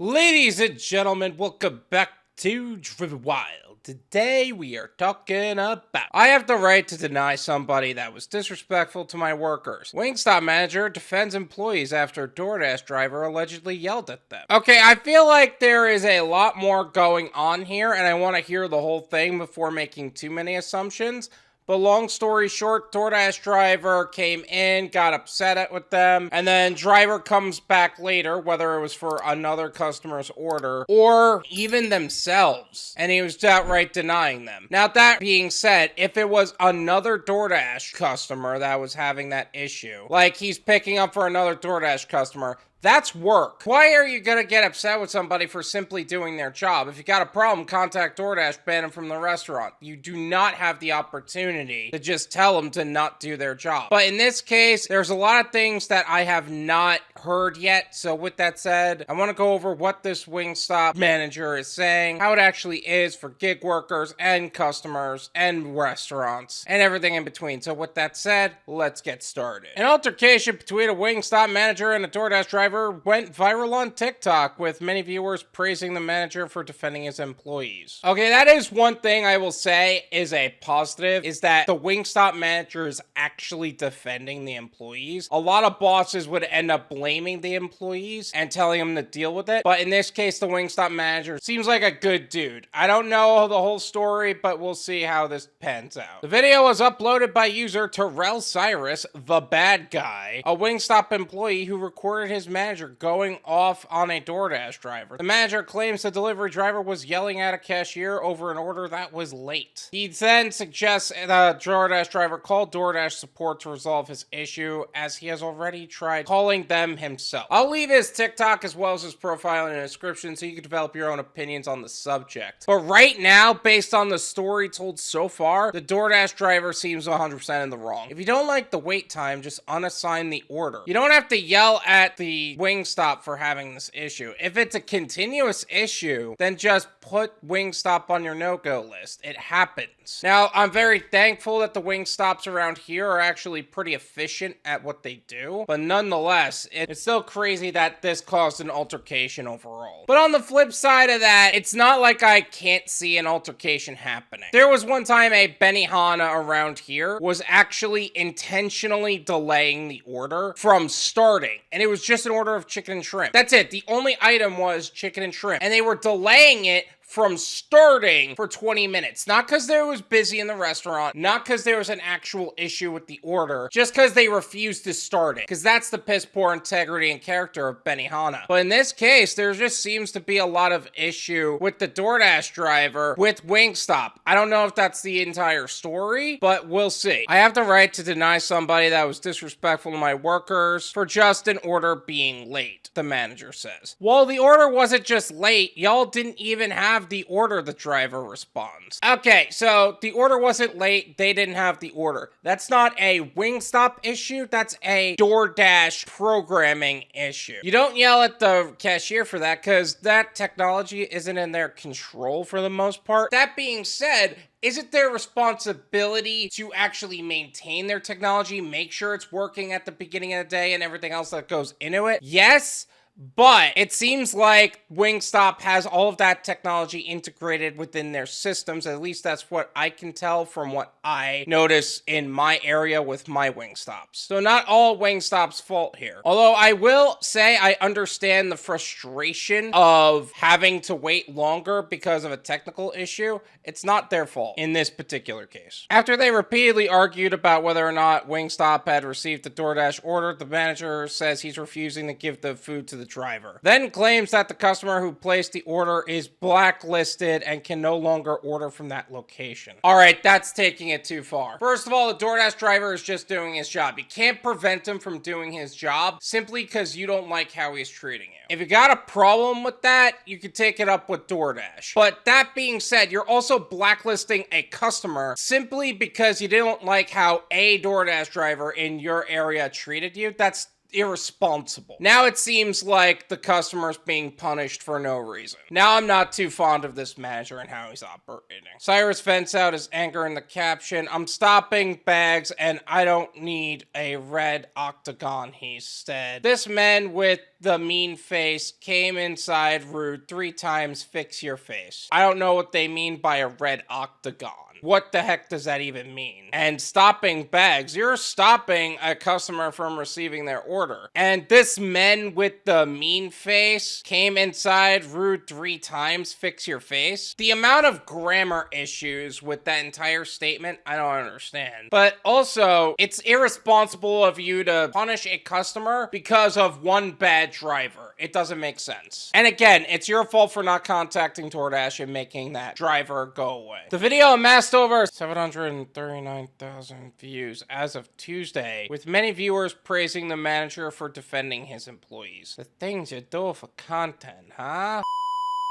Ladies and gentlemen, welcome back to Driven Wild. Today we are talking about I have the right to deny somebody that was disrespectful to my workers. Wingstop manager defends employees after Doordash driver allegedly yelled at them. Okay, I feel like there is a lot more going on here and I want to hear the whole thing before making too many assumptions. But long story short, Doordash driver came in, got upset with them, and then driver comes back later, whether it was for another customer's order or even themselves, and he was outright denying them. Now, that being said, if it was another Doordash customer that was having that issue, like he's picking up for another Doordash customer, that's work. Why are you gonna get upset with somebody for simply doing their job? If you got a problem, contact DoorDash, ban them from the restaurant. You do not have the opportunity to just tell them to not do their job. But in this case, there's a lot of things that I have not heard yet. So with that said, I want to go over what this Wingstop manager is saying, how it actually is for gig workers and customers and restaurants and everything in between. So with that said, let's get started. An altercation between a Wingstop manager and a DoorDash driver went viral on TikTok, with many viewers praising the manager for defending his employees. Okay, that is one thing I will say is a positive, is that the Wingstop manager is actually defending the employees. A lot of bosses would end up blaming the employees and telling them to deal with it, but in this case, the Wingstop manager seems like a good dude. I don't know the whole story, but we'll see how this pans out. The video was uploaded by user Terrell Cyrus, Thebadguuy, a Wingstop employee who recorded his manager going off on a Doordash driver. The manager claims the delivery driver was yelling at a cashier over an order that was late. He then suggests the Doordash driver call Doordash support to resolve his issue, as he has already tried calling them himself. I'll leave his TikTok as well as his profile in the description so you can develop your own opinions on the subject. But right now, based on the story told so far, the Doordash driver seems 100% in the wrong. If you don't like the wait time, just unassign the order. You don't have to yell at the Wingstop for having this issue. If it's a continuous issue, then just put Wingstop on your no-go list. It happens. Now, I'm very thankful that the Wingstops around here are actually pretty efficient at what they do, but nonetheless, it's still crazy that this caused an altercation overall. But on the flip side of that, it's not like I can't see an altercation happening. There was one time a Benihana around here was actually intentionally delaying the order from starting, and it was just an order of chicken and shrimp. That's it. The only item was chicken and shrimp, and they were delaying it from starting for 20 minutes. Not because they was busy in the restaurant, not because there was an actual issue with the order, just because they refused to start it. Because that's the piss poor integrity and character of Benihana. But in this case, there just seems to be a lot of issue with the Doordash driver with Wingstop. I don't know if that's the entire story, but we'll see. I have the right to deny somebody that was disrespectful to my workers for just an order being late, the manager says. Well, the order wasn't just late, y'all didn't even have the order, the driver responds. Okay, so the order wasn't late, they didn't have the order. That's not a Wingstop issue, that's a Doordash programming issue. You don't yell at the cashier for that, because that technology isn't in their control for the most part. That being said, is it their responsibility to actually maintain their technology, make sure it's working at the beginning of the day and everything else that goes into it? Yes. But it seems like Wingstop has all of that technology integrated within their systems. At least that's what I can tell from what I notice in my area with my Wingstops. So not all Wingstop's fault here. Although I will say I understand the frustration of having to wait longer because of a technical issue. It's not their fault in this particular case. After they repeatedly argued about whether or not Wingstop had received the Doordash order, the manager says he's refusing to give the food to the driver. Then claims that the customer who placed the order is blacklisted and can no longer order from that location. Alright, that's taking it too far. First of all, the Doordash driver is just doing his job. You can't prevent him from doing his job simply because you don't like how he's treating you. If you got a problem with that, you can take it up with DoorDash. But that being said, you're also blacklisting a customer simply because you didn't like how a DoorDash driver in your area treated you. That's irresponsible. Now it seems like the customer's being punished for no reason. Now I'm not too fond of this manager and how he's operating. Cyrus vents out his anger in the caption, "I'm stopping bags and I don't need a red octagon," he said. This man with the mean face came inside rude 3 times, fix your face. I don't know what they mean by a red octagon. What the heck does that even mean? And stopping bags. You're stopping a customer from receiving their order. And this man with the mean face came inside rude 3 times, fix your face. The amount of grammar issues with that entire statement, I don't understand. But also, it's irresponsible of you to punish a customer because of one bad driver. It doesn't make sense. And again, it's your fault for not contacting DoorDash and making that driver go away. The video amassed over 739,000 views as of Tuesday, with many viewers praising the manager for defending his employees. The things you do for content, huh?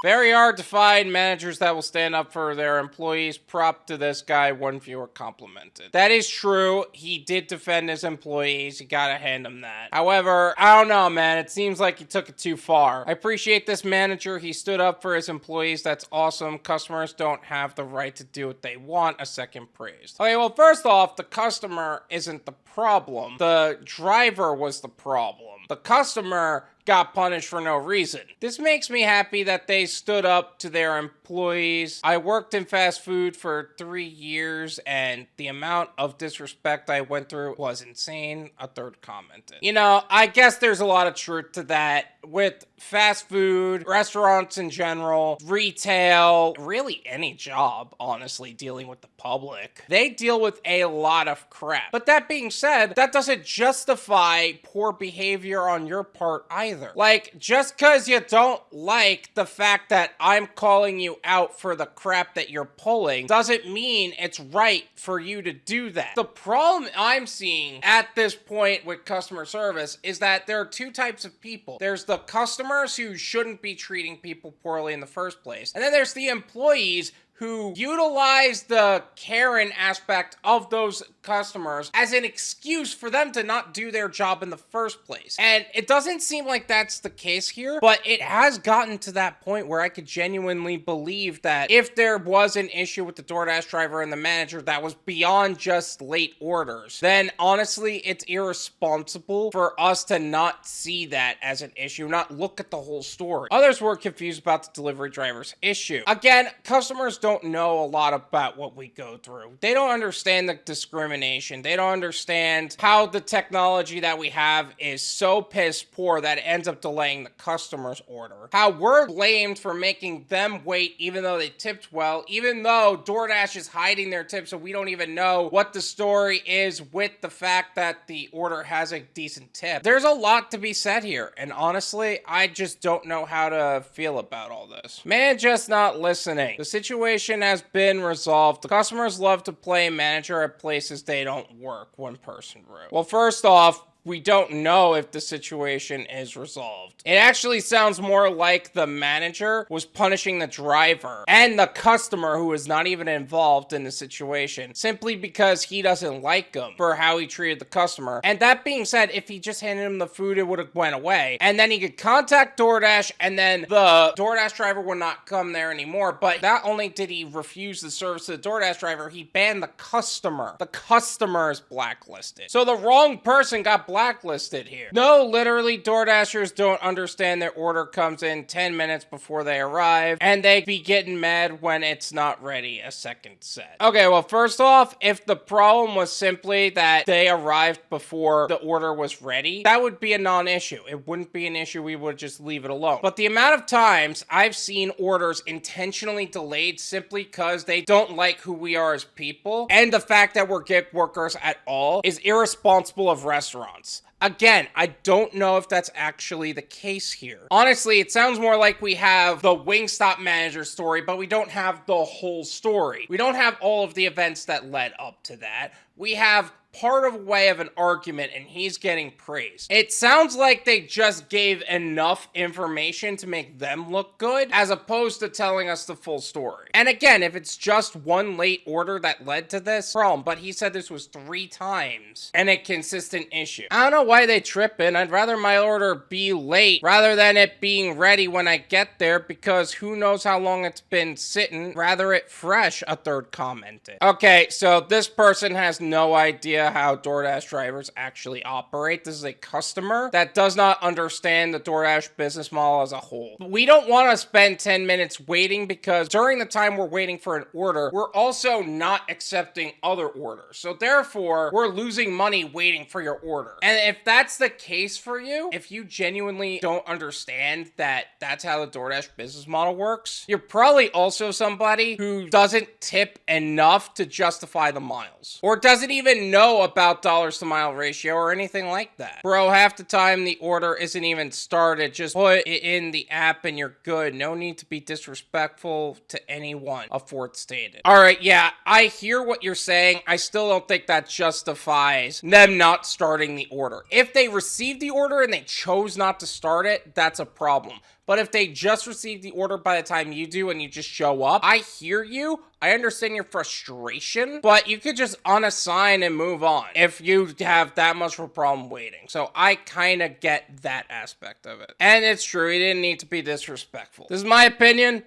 Very hard to find managers that will stand up for their employees. Prop to this guy, one viewer complimented. That is true. He did defend his employees. You gotta hand him that. However, I don't know, man. It seems like he took it too far. I appreciate this manager. He stood up for his employees. That's awesome. Customers don't have the right to do what they want. A second praised. Okay, well, first off, the customer isn't the problem. The driver was the problem. The customer got punished for no reason. This makes me happy that they stood up to their employees. I worked in fast food for 3 years and the amount of disrespect I went through was insane. A third commented. You know, I guess there's a lot of truth to that. With fast food, restaurants in general, retail, really any job, honestly, dealing with the public, they deal with a lot of crap. But that being said, that doesn't justify poor behavior on your part either. Like, just because you don't like the fact that I'm calling you out for the crap that you're pulling doesn't mean it's right for you to do that. The problem I'm seeing at this point with customer service is that there are 2 types of people. There's the customers who shouldn't be treating people poorly in the first place, and then there's the employees who utilize the Karen aspect of those customers as an excuse for them to not do their job in the first place. And it doesn't seem like that's the case here, but it has gotten to that point where I could genuinely believe that if there was an issue with the DoorDash driver and the manager that was beyond just late orders, then honestly, it's irresponsible for us to not see that as an issue, not look at the whole story. Others were confused about the delivery driver's issue. Again, customers don't know a lot about what we go through. They don't understand the discrimination. They don't understand how the technology that we have is so piss poor that it ends up delaying the customer's order. How we're blamed for making them wait even though they tipped well, even though DoorDash is hiding their tips so we don't even know what the story is with the fact that the order has a decent tip. There's a lot to be said here, and honestly, I just don't know how to feel about all this. Man, just not listening. The situation has been resolved. The customers love to play manager at places they don't work, one person wrote. Well, first off, we don't know if the situation is resolved. It actually sounds more like the manager was punishing the driver and the customer who is not even involved in the situation simply because he doesn't like him for how he treated the customer. And that being said, if he just handed him the food, it would have went away. And then he could contact DoorDash and then the DoorDash driver would not come there anymore. But not only did he refuse the service to the DoorDash driver, he banned the customer. The customer is blacklisted. So the wrong person got blacklisted here. No, literally, DoorDashers don't understand their order comes in 10 minutes before they arrive, and they be getting mad when it's not ready a second set. Okay, well, first off, if the problem was simply that they arrived before the order was ready, that would be a non-issue. It wouldn't be an issue. We would just leave it alone. But the amount of times I've seen orders intentionally delayed simply because they don't like who we are as people, and the fact that we're gig workers at all is irresponsible of restaurants. Again, I don't know if that's actually the case here. Honestly, it sounds more like we have the Wingstop manager story, but we don't have the whole story. We don't have all of the events that led up to that. We have part of a way of an argument and he's getting praised. It sounds like they just gave enough information to make them look good as opposed to telling us the full story. And again, if it's just one late order that led to this problem, but he said this was 3 times and a consistent issue. I don't know why they tripping. I'd rather my order be late rather than it being ready when I get there, because who knows how long it's been sitting. Rather it fresh, a third commented. Okay, so this person has no idea how DoorDash drivers actually operate. This is a customer that does not understand the DoorDash business model as a whole. We don't want to spend 10 minutes waiting, because during the time we're waiting for an order, we're also not accepting other orders. So therefore, we're losing money waiting for your order. And if that's the case for you, if you genuinely don't understand that that's how the DoorDash business model works, you're probably also somebody who doesn't tip enough to justify the miles, or doesn't even know about dollars to mile ratio or anything like that. Bro, half the time the order isn't even started. Just put it in the app and you're good. No need to be disrespectful to anyone, a fourth stated. All right, yeah, I hear what you're saying. I still don't think that justifies them not starting the order. If they received the order and they chose not to start it, that's a problem. But if they just received the order by the time you do and you just show up, I hear you. I understand your frustration, but you could just unassign and move on if you have that much of a problem waiting. So I kind of get that aspect of it. And it's true, you didn't need to be disrespectful. This is my opinion.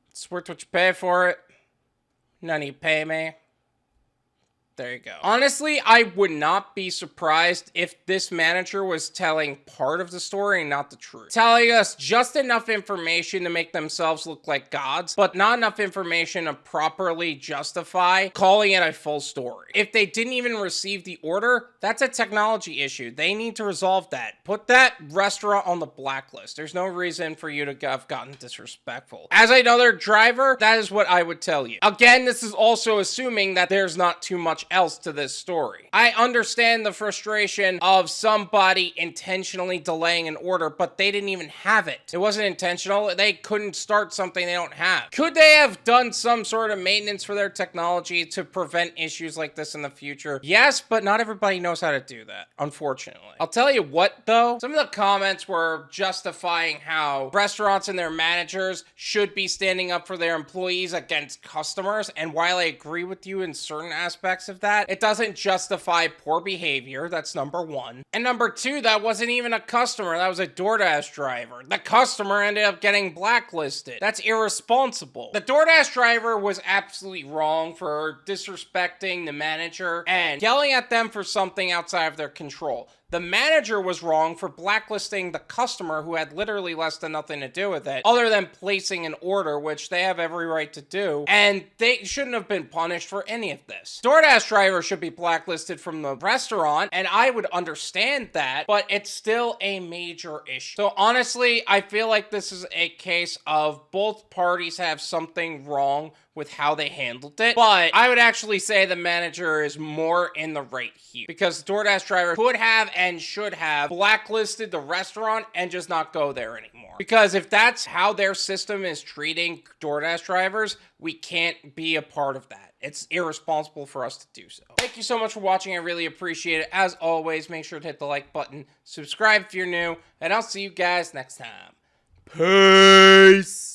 It's worth what you pay for it. None of you pay me. There you go. Honestly, I would not be surprised if this manager was telling part of the story and not the truth. Telling us just enough information to make themselves look like gods, but not enough information to properly justify calling it a full story. If they didn't even receive the order, that's a technology issue. They need to resolve that. Put that restaurant on the blacklist. There's no reason for you to have gotten disrespectful. As another driver, that is what I would tell you. Again, this is also assuming that there's not too much else to this story. I understand the frustration of somebody intentionally delaying an order, but they didn't even have it. It wasn't intentional. They couldn't start something they don't have. Could they have done some sort of maintenance for their technology to prevent issues like this in the future? Yes, but not everybody knows how to do that, unfortunately. I'll tell you what, though, some of the comments were justifying how restaurants and their managers should be standing up for their employees against customers, and while I agree with you in certain aspects of that, it doesn't justify poor behavior. That's number one. And number two, that wasn't even a customer. That was a DoorDash driver. The customer ended up getting blacklisted. That's irresponsible. The DoorDash driver was absolutely wrong for disrespecting the manager and yelling at them for something outside of their control. The manager was wrong for blacklisting the customer who had literally less than nothing to do with it, other than placing an order, which they have every right to do, and they shouldn't have been punished for any of this. DoorDash driver should be blacklisted from the restaurant, and I would understand that, but it's still a major issue. So honestly, I feel like this is a case of both parties have something wrong with how they handled it, but I would actually say the manager is more in the right here, because the DoorDash driver could have and should have blacklisted the restaurant and just not go there anymore. Because if that's how their system is treating DoorDash drivers, we can't be a part of that. It's irresponsible for us to do so. Thank you so much for watching. I really appreciate it. As always, make sure to hit the like button, subscribe if you're new, and I'll see you guys next time. Peace!